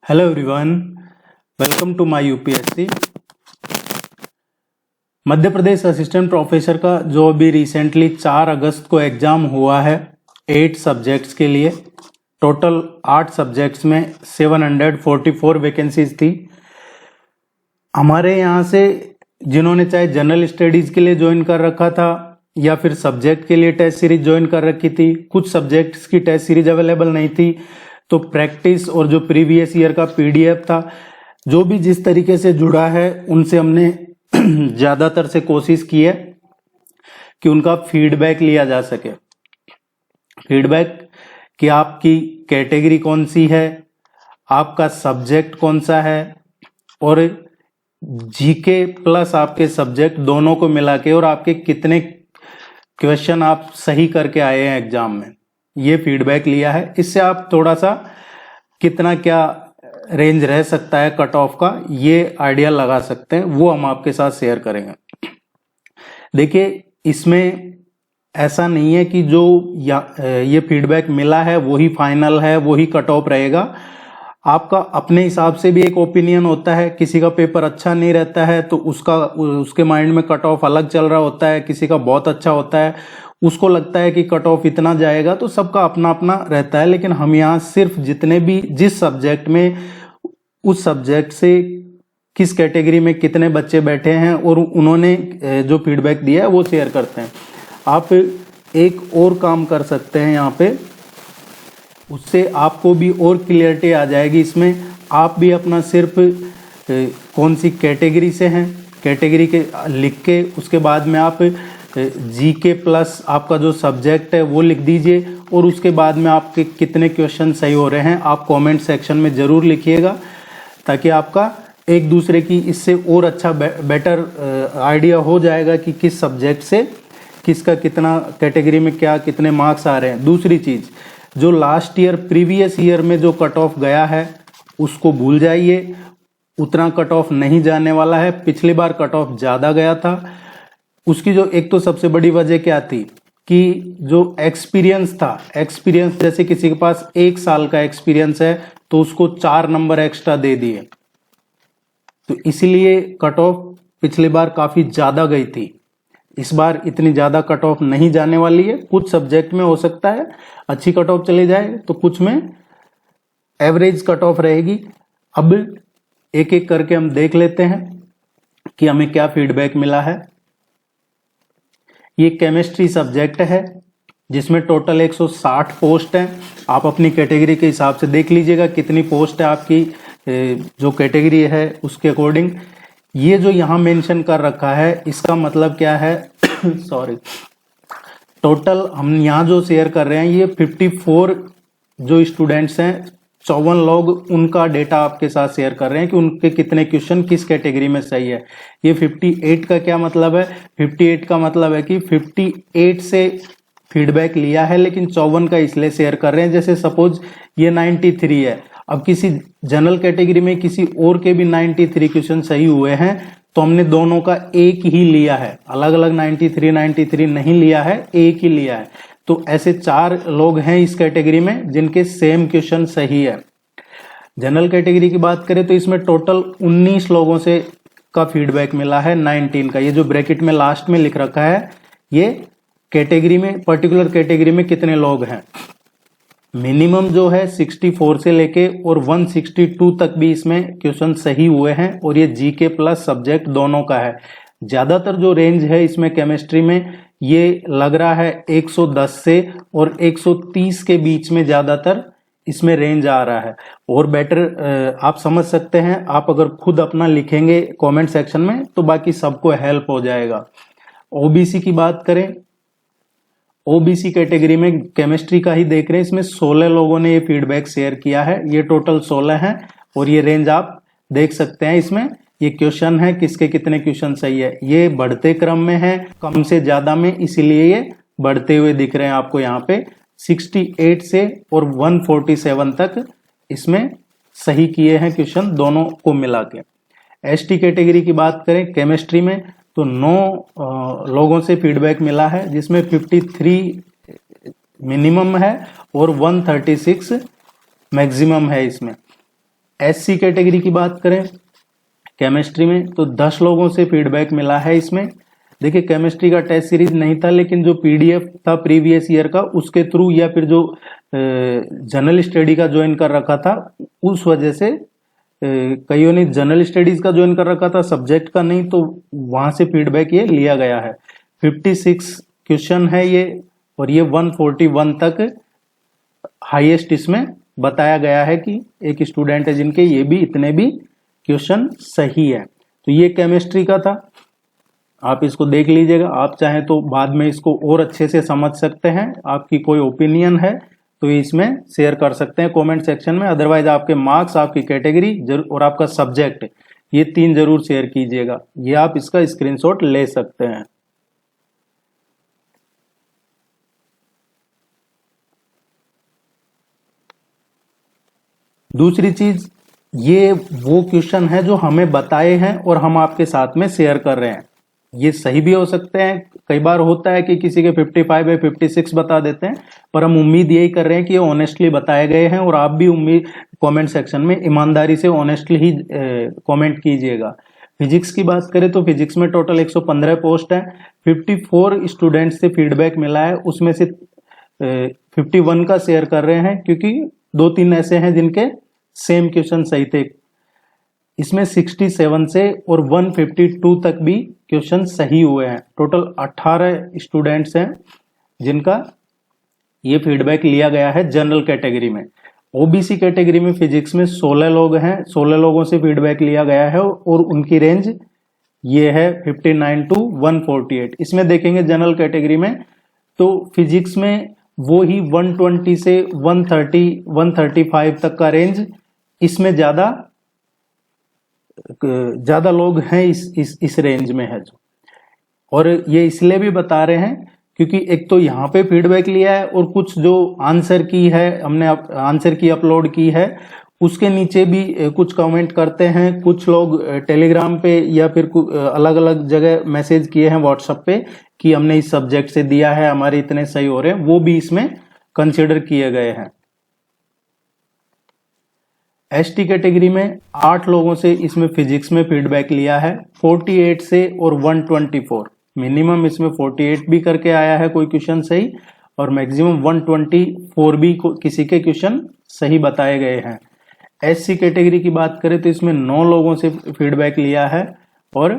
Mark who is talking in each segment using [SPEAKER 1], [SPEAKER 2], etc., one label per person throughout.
[SPEAKER 1] Hello everyone, welcome to my UPSC. Madhya Pradesh assistant professor का जो अभी रिसेंटली 4 अगस्त को एग्जाम हुआ है 8 सब्जेक्ट्स के लिए, टोटल 8 सब्जेक्ट्स में 744 वैकेंसीज थी। हमारे यहाँ से जिन्होंने चाहे जनरल स्टडीज के लिए ज्वाइन कर रखा था या फिर सब्जेक्ट के लिए टेस्ट सीरीज ज्वाइन कर रखी थी, कुछ सब्जेक्ट्स की टेस्ट सीरीज अवेलेबल नहीं थी, तो प्रैक्टिस और जो प्रीवियस ईयर का पीडीएफ था, जो भी जिस तरीके से जुड़ा है उनसे हमने ज्यादातर से कोशिश की है कि उनका फीडबैक लिया जा सके। फीडबैक कि आपकी कैटेगरी कौन सी है, आपका सब्जेक्ट कौन सा है, और जीके प्लस आपके सब्जेक्ट दोनों को मिला के और आपके कितने क्वेश्चन आप सही करके आए हैं एग्जाम में, ये फीडबैक लिया है। इससे आप थोड़ा सा कितना क्या रेंज रह सकता है कट ऑफ का, ये आइडिया लगा सकते हैं, वो हम आपके साथ शेयर करेंगे। देखिए, इसमें ऐसा नहीं है कि जो ये फीडबैक मिला है वही फाइनल है, वही कट ऑफ रहेगा। आपका अपने हिसाब से भी एक ओपिनियन होता है, किसी का पेपर अच्छा नहीं रहता है तो उसके माइंड में कट ऑफ अलग चल रहा होता है, किसी का बहुत अच्छा होता है उसको लगता है कि कट ऑफ इतना जाएगा, तो सबका अपना अपना रहता है। लेकिन हम यहाँ सिर्फ जितने भी जिस सब्जेक्ट में उस सब्जेक्ट से किस कैटेगरी में कितने बच्चे बैठे हैं और उन्होंने जो फीडबैक दिया है वो शेयर करते हैं। आप एक और काम कर सकते हैं यहाँ पे, उससे आपको भी और क्लियरिटी आ जाएगी। इसमें आप भी अपना सिर्फ कौन सी कैटेगरी से हैं, कैटेगरी के लिख के उसके बाद में आप जीके प्लस आपका जो सब्जेक्ट है वो लिख दीजिए, और उसके बाद में आपके कितने क्वेश्चन सही हो रहे हैं आप कमेंट सेक्शन में ज़रूर लिखिएगा, ताकि आपका एक दूसरे की इससे और अच्छा बेटर आइडिया हो जाएगा कि किस सब्जेक्ट से किसका कितना कैटेगरी में क्या कितने मार्क्स आ रहे हैं। दूसरी चीज़, जो लास्ट ईयर प्रीवियस ईयर में जो कट ऑफ गया है उसको भूल जाइए, उतना कट ऑफ नहीं जाने वाला है। पिछली बार कट ऑफ ज़्यादा गया था, उसकी जो एक तो सबसे बड़ी वजह क्या थी कि जो एक्सपीरियंस था, एक्सपीरियंस जैसे किसी के पास 1 साल का एक्सपीरियंस है तो उसको 4 नंबर एक्स्ट्रा दे दिए, तो इसीलिए कट ऑफ पिछली बार काफी ज्यादा गई थी। इस बार इतनी ज्यादा कट ऑफ नहीं जाने वाली है। कुछ सब्जेक्ट में हो सकता है अच्छी कट ऑफ चली जाए, तो कुछ में एवरेज कट ऑफ रहेगी। अब एक एक करके हम देख लेते हैं कि हमें क्या फीडबैक मिला है। ये केमिस्ट्री सब्जेक्ट है जिसमें टोटल 160 पोस्ट हैं। आप अपनी कैटेगरी के हिसाब से देख लीजिएगा कितनी पोस्ट है आपकी, जो कैटेगरी है उसके अकॉर्डिंग। ये जो यहाँ मेंशन कर रखा है इसका मतलब क्या है सॉरी, टोटल हम यहाँ जो शेयर कर रहे हैं ये 54 जो स्टूडेंट्स हैं, 54 लोग, उनका डेटा आपके साथ शेयर कर रहे हैं कि उनके कितने क्वेश्चन किस कैटेगरी में सही है। ये 58 का क्या मतलब है? 58 का मतलब है कि 58 से फीडबैक लिया है, लेकिन 54 का इसलिए शेयर कर रहे हैं। जैसे सपोज ये 93 है, अब किसी जनरल कैटेगरी में किसी और के भी 93 क्वेश्चन सही हुए हैं तो हमने दोनों का एक ही लिया है, अलग अलग 93 नहीं लिया है, एक ही लिया है। तो ऐसे 4 लोग हैं इस कैटेगरी में जिनके सेम क्वेश्चन सही है। जनरल कैटेगरी की बात करें तो इसमें टोटल 19 लोगों से का फीडबैक मिला है 19 का। ये जो ब्रैकेट में लास्ट में लिख रखा है ये कैटेगरी में, पर्टिकुलर कैटेगरी में कितने लोग हैं। मिनिमम जो है 64 से लेके और 162 तक भी इसमें क्वेश्चन सही हुए हैं, और ये जीके प्लस सब्जेक्ट दोनों का है। ज्यादातर जो रेंज है इसमें केमिस्ट्री में ये लग रहा है 110 से और 130 के बीच में ज्यादातर इसमें रेंज आ रहा है। और बेटर आप समझ सकते हैं, आप अगर खुद अपना लिखेंगे कमेंट सेक्शन में तो बाकी सबको हेल्प हो जाएगा। ओबीसी की बात करें, ओबीसी कैटेगरी में केमिस्ट्री का ही देख रहे हैं, इसमें 16 लोगों ने ये फीडबैक शेयर किया है। ये टोटल 16 हैं और ये रेंज आप देख सकते हैं। इसमें ये क्वेश्चन है किसके कितने क्वेश्चन सही है, ये बढ़ते क्रम में है, कम से ज्यादा में, इसीलिए ये बढ़ते हुए दिख रहे हैं आपको यहाँ पे। 68 से और 147 तक इसमें सही किए हैं क्वेश्चन दोनों को मिला के। एसटी कैटेगरी की बात करें केमिस्ट्री में तो 9 लोगों से फीडबैक मिला है, जिसमें 53 मिनिमम है और 136 मैक्सिमम है इसमें। SC कैटेगरी की बात करें केमिस्ट्री में तो 10 लोगों से फीडबैक मिला है इसमें। देखिए केमिस्ट्री का टेस्ट सीरीज नहीं था, लेकिन जो PDF था प्रीवियस ईयर का उसके थ्रू या फिर जो जनरल स्टडी का ज्वाइन कर रखा था उस वजह से कईयों ने जनरल स्टडीज का ज्वाइन कर रखा था, सब्जेक्ट का नहीं, तो वहां से फीडबैक ये लिया गया है। 56 क्वेश्चन है ये, और ये 141 तक हाईएस्ट इसमें बताया गया है कि एक स्टूडेंट है जिनके ये भी इतने भी क्वेश्चन सही है। तो ये केमिस्ट्री का था, आप इसको देख लीजिएगा। आप चाहें तो बाद में इसको और अच्छे से समझ सकते हैं, आपकी कोई ओपिनियन है तो इसमें शेयर कर सकते हैं कमेंट सेक्शन में। अदरवाइज आपके मार्क्स, आपकी कैटेगरी और आपका सब्जेक्ट, ये 3 जरूर शेयर कीजिएगा। ये आप इसका स्क्रीनशॉट ले सकते हैं। दूसरी चीज, ये वो क्वेश्चन है जो हमें बताए हैं और हम आपके साथ में शेयर कर रहे हैं। ये सही भी हो सकते हैं, कई बार होता है कि किसी के 55 या 56 बता देते हैं, पर हम उम्मीद यही कर रहे हैं कि ये ऑनेस्टली बताए गए हैं, और आप भी उम्मीद कमेंट सेक्शन में ईमानदारी से ऑनेस्टली ही कमेंट कीजिएगा। फिजिक्स की बात करें तो फिजिक्स में टोटल 115 पोस्ट है। 54 स्टूडेंट्स से फीडबैक मिला है, उसमें से 51 का शेयर कर रहे हैं, क्योंकि 2-3 ऐसे हैं जिनके सेम क्वेश्चन सही थे। इसमें 67 से और 152 तक भी क्वेश्चन सही हुए हैं। टोटल 18 स्टूडेंट्स हैं जिनका ये फीडबैक लिया गया है जनरल कैटेगरी में। ओबीसी कैटेगरी में फिजिक्स में 16 लोग हैं, 16 लोगों से फीडबैक लिया गया है, और उनकी रेंज ये है 59 to 148। इसमें देखेंगे जनरल कैटेगरी में तो फिजिक्स में वो ही 120 से 135 तक का रेंज, इसमें ज्यादा लोग हैं इस रेंज में है जो। और ये इसलिए भी बता रहे हैं क्योंकि एक तो यहाँ पे फीडबैक लिया है, और कुछ जो आंसर की है हमने आंसर की अपलोड की है उसके नीचे भी कुछ कमेंट करते हैं। कुछ लोग टेलीग्राम पे या फिर अलग अलग जगह मैसेज किए हैं व्हाट्सएप पे कि हमने इस सब्जेक्ट से दिया है, हमारे इतने सही हो रहे हैं, वो भी इसमें कंसिडर किए गए हैं। एसटी कैटेगरी में 8 लोगों से इसमें फिजिक्स में फीडबैक लिया है, 48 से और 124। मिनिमम इसमें 48 भी करके आया है कोई क्वेश्चन सही, और मैक्सिमम 124 भी किसी के क्वेश्चन सही बताए गए हैं। एससी कैटेगरी की बात करें तो इसमें 9 लोगों से फीडबैक लिया है, और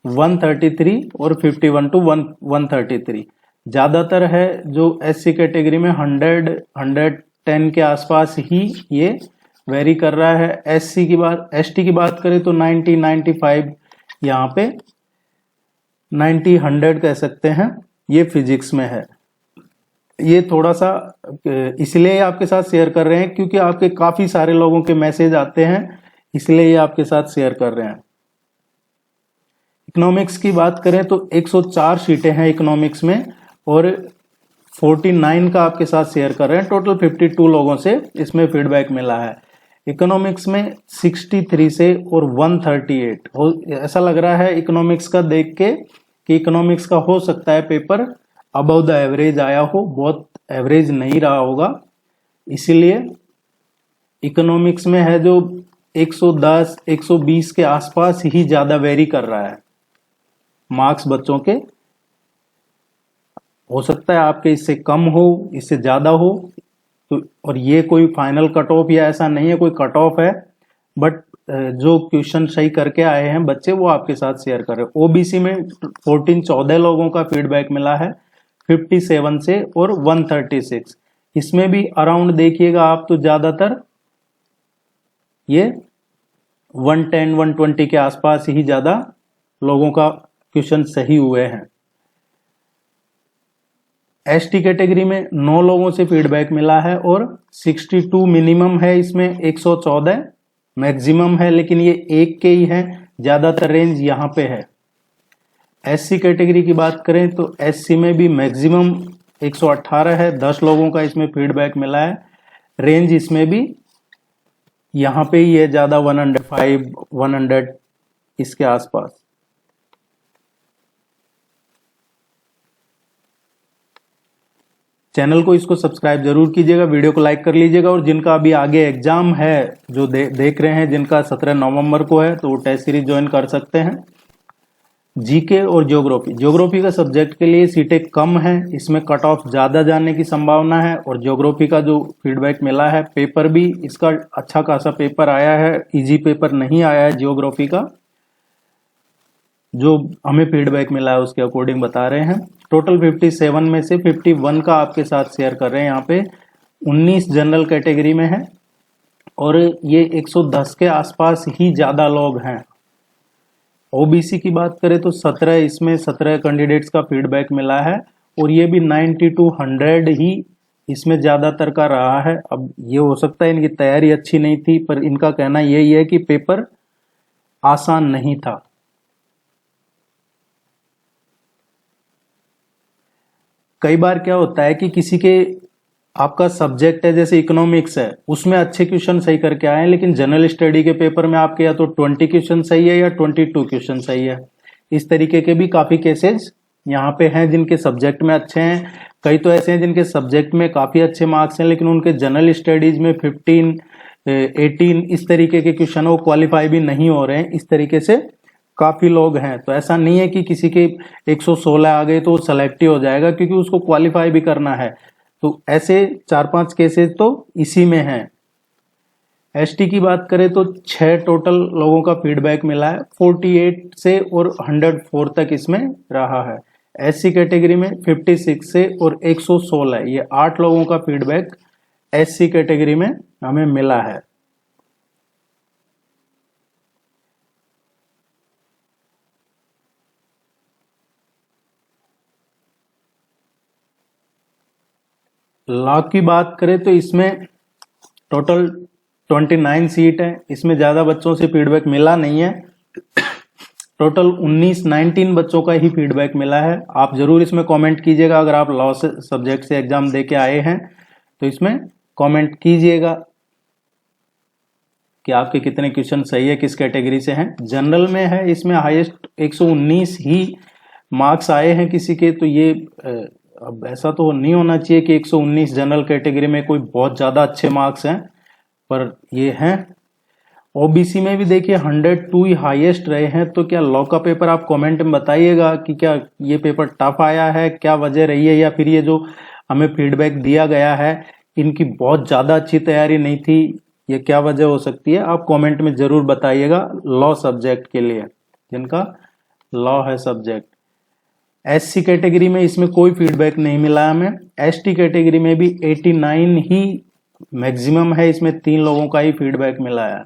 [SPEAKER 1] 133 और 51 to 133 ज्यादातर है। जो एससी कैटेगरी में 110 के आसपास ही ये वेरी कर रहा है। एसटी की बात करें तो 90, 95, यहाँ पे 90, 100 कह सकते हैं, ये फिजिक्स में है। ये थोड़ा सा इसलिए आपके साथ शेयर कर रहे हैं क्योंकि आपके काफी सारे लोगों के मैसेज आते हैं, इसलिए ये आपके साथ शेयर कर रहे हैं। इकोनॉमिक्स की बात करें तो 104 सीटें हैं इकोनॉमिक्स में, और 49 का आपके साथ शेयर कर रहे हैं। टोटल 52 लोगों से इसमें फीडबैक मिला है। इकोनॉमिक्स में 63 से और 138 ऐसा लग रहा है इकोनॉमिक्स का देख के कि इकोनॉमिक्स का हो सकता है पेपर अबव द एवरेज आया हो, बहुत एवरेज नहीं रहा होगा। इसीलिए इकोनॉमिक्स में है जो 110, 120 के आसपास ही ज्यादा वेरी कर रहा है मार्क्स बच्चों के। हो सकता है आपके इससे कम हो, इससे ज्यादा हो, तो और ये कोई फाइनल कट ऑफ या ऐसा नहीं है कोई कट ऑफ है, बट जो क्वेश्चन सही करके आए हैं बच्चे वो आपके साथ शेयर कर रहे हैं। ओबीसी में 14 लोगों का फीडबैक मिला है, 57 से और 136। इसमें भी अराउंड देखिएगा आप तो ज्यादातर ये 110, 120 के आसपास ही ज्यादा लोगों का क्वेश्चन सही हुए हैं। एसटी कैटेगरी में 9 लोगों से फीडबैक मिला है, और 62 मिनिमम है, इसमें 114 मैक्सिमम है, लेकिन ये एक के ही है, ज्यादातर रेंज यहाँ पे है। एससी कैटेगरी की बात करें तो एससी में भी मैक्सिमम 118 है, 10 लोगों का इसमें फीडबैक मिला है। रेंज इसमें भी यहाँ पे ही है, ज्यादा 105, 100 इसके आसपास। चैनल को इसको सब्सक्राइब जरूर कीजिएगा, वीडियो को लाइक कर लीजिएगा। और जिनका अभी आगे एग्जाम है, जो देख रहे हैं, जिनका 17 नवंबर को है, तो वो टेस्ट सीरीज ज्वाइन कर सकते हैं। जीके और ज्योग्राफी का सब्जेक्ट के लिए सीटें कम है, इसमें कट ऑफ ज्यादा जाने की संभावना है। और ज्योग्राफी का जो फीडबैक मिला है, पेपर भी इसका अच्छा खासा पेपर आया है, इजी पेपर नहीं आया है ज्योग्राफी का। जो हमें फीडबैक मिला है उसके अकॉर्डिंग बता रहे हैं। टोटल 57 में से 51 का आपके साथ शेयर कर रहे हैं। यहाँ पे 19 जनरल कैटेगरी में है और ये 110 के आसपास ही ज्यादा लोग हैं। ओबीसी की बात करें तो 17, इसमें 17 कैंडिडेट्स का फीडबैक मिला है और ये भी 90 to 100 ही इसमें ज्यादातर का रहा है। अब ये हो सकता है इनकी तैयारी अच्छी नहीं थी, पर इनका कहना यही है कि पेपर आसान नहीं था। कई बार क्या होता है कि किसी के आपका सब्जेक्ट है, जैसे इकोनॉमिक्स है, उसमें अच्छे क्वेश्चन सही करके आए हैं, लेकिन जनरल स्टडी के पेपर में आपके या तो 20 क्वेश्चन सही है या 22 क्वेश्चन सही है। इस तरीके के भी काफी केसेस यहाँ पे हैं जिनके सब्जेक्ट में अच्छे हैं। कई तो ऐसे हैं जिनके सब्जेक्ट में काफी अच्छे मार्क्स हैं, लेकिन उनके जनरल स्टडीज में 15, 18 इस तरीके के क्वेश्चन वो क्वालिफाई भी नहीं हो रहे हैं। इस तरीके से काफी लोग हैं। तो ऐसा नहीं है कि किसी के 116 आ गए तो वो सेलेक्ट ही हो जाएगा, क्योंकि उसको क्वालिफाई भी करना है। तो ऐसे 4-5 केसेस तो इसी में हैं। एसटी की बात करें तो 6 टोटल लोगों का फीडबैक मिला है, 48 से और 104 तक इसमें रहा है। एससी कैटेगरी में 56 से और 116, ये 8 लोगों का फीडबैक एससी कैटेगरी में हमें मिला है। लॉ की बात करें तो इसमें टोटल 29 सीट है, इसमें ज्यादा बच्चों से फीडबैक मिला नहीं है। टोटल 19 बच्चों का ही फीडबैक मिला है। आप जरूर इसमें कमेंट कीजिएगा, अगर आप लॉ से सब्जेक्ट से एग्जाम दे के आए हैं तो इसमें कमेंट कीजिएगा कि आपके कितने क्वेश्चन सही है, किस कैटेगरी से हैं। जनरल में है, इसमें हाईएस्ट 119 ही मार्क्स आए हैं किसी के। तो ये अब ऐसा तो नहीं होना चाहिए कि 119 जनरल कैटेगरी में कोई बहुत ज्यादा अच्छे मार्क्स हैं, पर ये हैं। ओबीसी में भी देखिए 102 ही हाईएस्ट रहे हैं। तो क्या लॉ का पेपर, आप कमेंट में बताइएगा कि क्या ये पेपर टफ आया है, क्या वजह रही है, या फिर ये जो हमें फीडबैक दिया गया है इनकी बहुत ज्यादा अच्छी तैयारी नहीं थी, ये क्या वजह हो सकती है। आप कमेंट में जरूर बताइएगा लॉ सब्जेक्ट के लिए, जिनका लॉ है सब्जेक्ट। एससी कैटेगरी में इसमें कोई फीडबैक नहीं मिला हमें। एसटी कैटेगरी में भी 89 ही मैक्सिमम है, इसमें 3 लोगों का ही फीडबैक मिला है।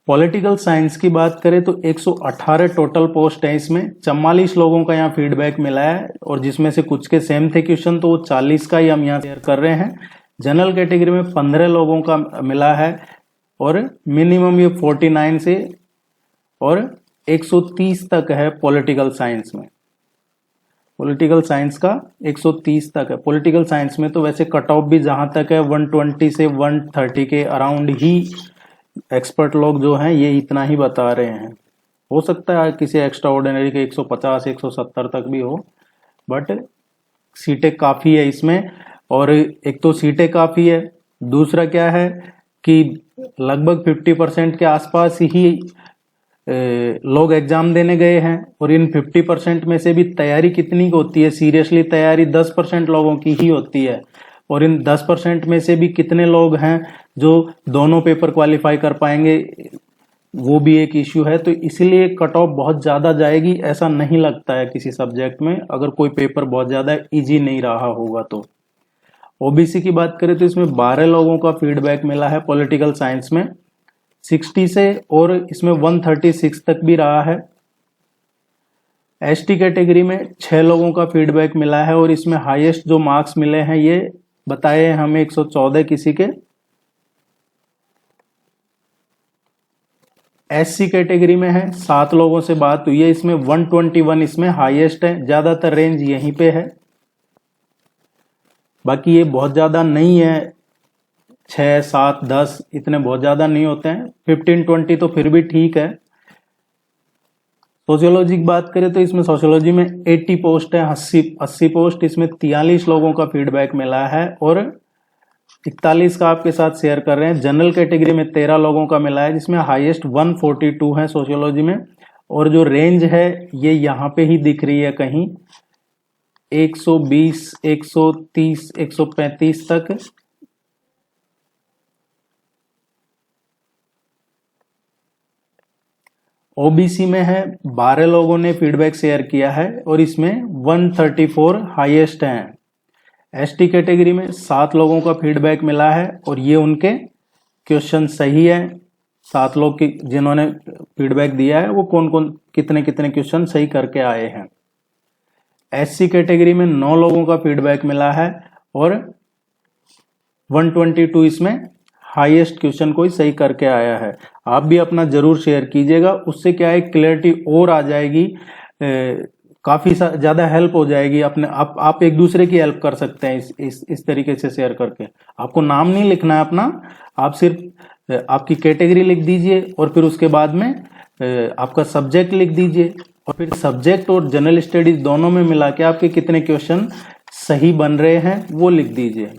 [SPEAKER 1] पॉलिटिकल साइंस की बात करें तो 118 टोटल पोस्ट है, इसमें 44 लोगों का यहाँ फीडबैक मिला है, और जिसमें से कुछ के सेम थे क्वेश्चन, तो वो 40 का ही हम यहाँ शेयर कर रहे हैं। जनरल कैटेगरी में 15 लोगों का मिला है, और मिनिमम ये 49 से और 130 तक है पॉलिटिकल साइंस में। पॉलिटिकल साइंस का 130 तक है। पॉलिटिकल साइंस में तो वैसे कट ऑफ भी जहां तक है 120 से 130 के अराउंड ही एक्सपर्ट लोग जो हैं ये इतना ही बता रहे हैं। हो सकता है किसी एक्स्ट्रा ऑर्डिनरी के 150 170 तक भी हो, बट सीटें काफी है इसमें। और एक तो सीटें काफी है, दूसरा क्या है कि लगभग 50% के आसपास ही लोग एग्जाम देने गए हैं, और इन 50% में से भी तैयारी कितनी होती है, सीरियसली तैयारी 10% लोगों की ही होती है। और इन 10% में से भी कितने लोग हैं जो दोनों पेपर क्वालिफाई कर पाएंगे, वो भी एक इश्यू है। तो इसलिए कट ऑफ बहुत ज्यादा जाएगी ऐसा नहीं लगता है किसी सब्जेक्ट में, अगर कोई पेपर बहुत ज्यादा इजी नहीं रहा होगा तो। ओबीसी की बात करें तो इसमें 12 लोगों का फीडबैक मिला है पॉलिटिकल साइंस में, 60 से और इसमें 136 तक भी रहा है। एसटी कैटेगरी में 6 लोगों का फीडबैक मिला है, और इसमें हाईएस्ट जो मार्क्स मिले हैं ये बताए हैं हमें 114 किसी के। एससी कैटेगरी में है, 7 लोगों से बात हुई है, इसमें 121 इसमें हाईएस्ट है, ज्यादातर रेंज यहीं पे है। बाकी ये बहुत ज्यादा नहीं है 6, 7, 10 इतने बहुत ज़्यादा नहीं होते हैं, 15-20 तो फिर भी ठीक है। सोशियोलॉजी की बात करें तो इसमें सोशियोलॉजी में 80 पोस्ट है, 80 पोस्ट, इसमें 43 लोगों का फीडबैक मिला है और 41 का आपके साथ शेयर कर रहे हैं। जनरल कैटेगरी में 13 लोगों का मिला है, जिसमें हाईएस्ट 142 है सोशियोलॉजी में, और जो रेंज है ये यहाँ पे ही दिख रही है कहीं 120, 130, 135 तक। ओबीसी में है 12 लोगों ने फीडबैक शेयर किया है और इसमें 134 हाईएस्ट हैं। एसटी कैटेगरी में 7 लोगों का फीडबैक मिला है और ये उनके क्वेश्चन सही है। 7 लोग की जिन्होंने फीडबैक दिया है वो कौन कौन कितने कितने क्वेश्चन सही करके आए हैं। एससी कैटेगरी में 9 लोगों का फीडबैक मिला है और 122 इसमें हाईएस्ट क्वेश्चन कोई सही करके आया है। आप भी अपना जरूर शेयर कीजिएगा, उससे क्या है क्लैरिटी और आ जाएगी, काफी ज्यादा हेल्प हो जाएगी। अपने आप एक दूसरे की हेल्प कर सकते हैं इस तरीके से शेयर करके। आपको नाम नहीं लिखना है अपना, आप सिर्फ आपकी कैटेगरी लिख दीजिए और फिर उसके बाद में आपका सब्जेक्ट लिख दीजिए और फिर सब्जेक्ट और जनरल स्टडीज दोनों में मिला के आपके कितने क्वेश्चन सही बन रहे हैं वो लिख दीजिए।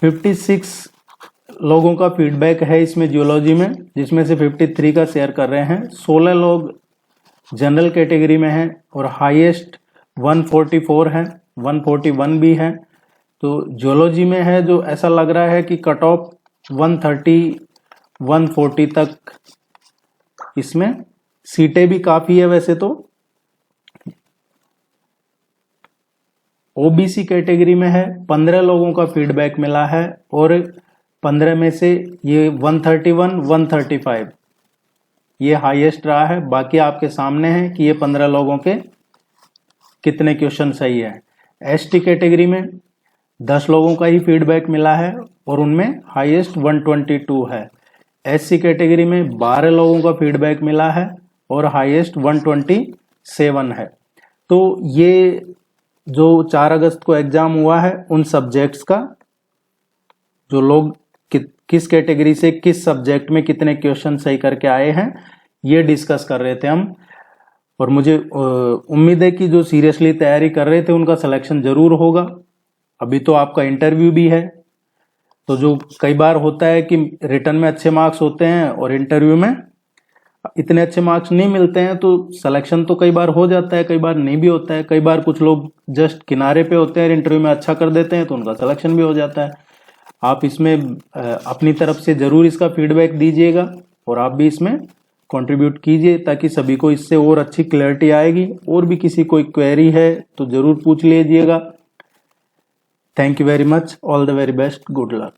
[SPEAKER 1] 56 लोगों का फीडबैक है इसमें जियोलॉजी में, जिसमें से 53 का शेयर कर रहे हैं। 16 लोग जनरल कैटेगरी में हैं और हाईएस्ट 144 है, 141 भी है। तो जियोलॉजी में है जो ऐसा लग रहा है कि कट ऑफ 130, 140 तक, इसमें सीटें भी काफी है वैसे तो। ओबीसी कैटेगरी में है 15 लोगों का फीडबैक मिला है और 15 में से ये 131, 135 ये हाईएस्ट रहा है। बाकी आपके सामने है कि ये 15 लोगों के कितने क्वेश्चन सही है। एसटी कैटेगरी में 10 लोगों का ही फीडबैक मिला है और उनमें हाईएस्ट 122 है। एससी कैटेगरी में 12 लोगों का फीडबैक मिला है और हाईएस्ट 127 है। तो ये जो 4 अगस्त को एग्जाम हुआ है उन सब्जेक्ट्स का, जो लोग किस कैटेगरी से किस सब्जेक्ट में कितने क्वेश्चन सही करके आए हैं, ये डिस्कस कर रहे थे हम। और मुझे उम्मीद है कि जो सीरियसली तैयारी कर रहे थे उनका सिलेक्शन जरूर होगा। अभी तो आपका इंटरव्यू भी है, तो जो कई बार होता है कि रिटर्न में अच्छे मार्क्स होते हैं और इंटरव्यू में इतने अच्छे मार्क्स नहीं मिलते हैं, तो सिलेक्शन तो कई बार हो जाता है, कई बार नहीं भी होता है। कई बार कुछ लोग जस्ट किनारे पे होते हैं, इंटरव्यू में अच्छा कर देते हैं तो उनका सिलेक्शन भी हो जाता है। आप इसमें अपनी तरफ से जरूर इसका फीडबैक दीजिएगा और आप भी इसमें कंट्रीब्यूट कीजिए ताकि सभी को इससे और अच्छी क्लैरिटी आएगी। और भी किसी कोई क्वेरी है तो जरूर पूछ लीजिएगा। Thank you very much, all the very best, good luck.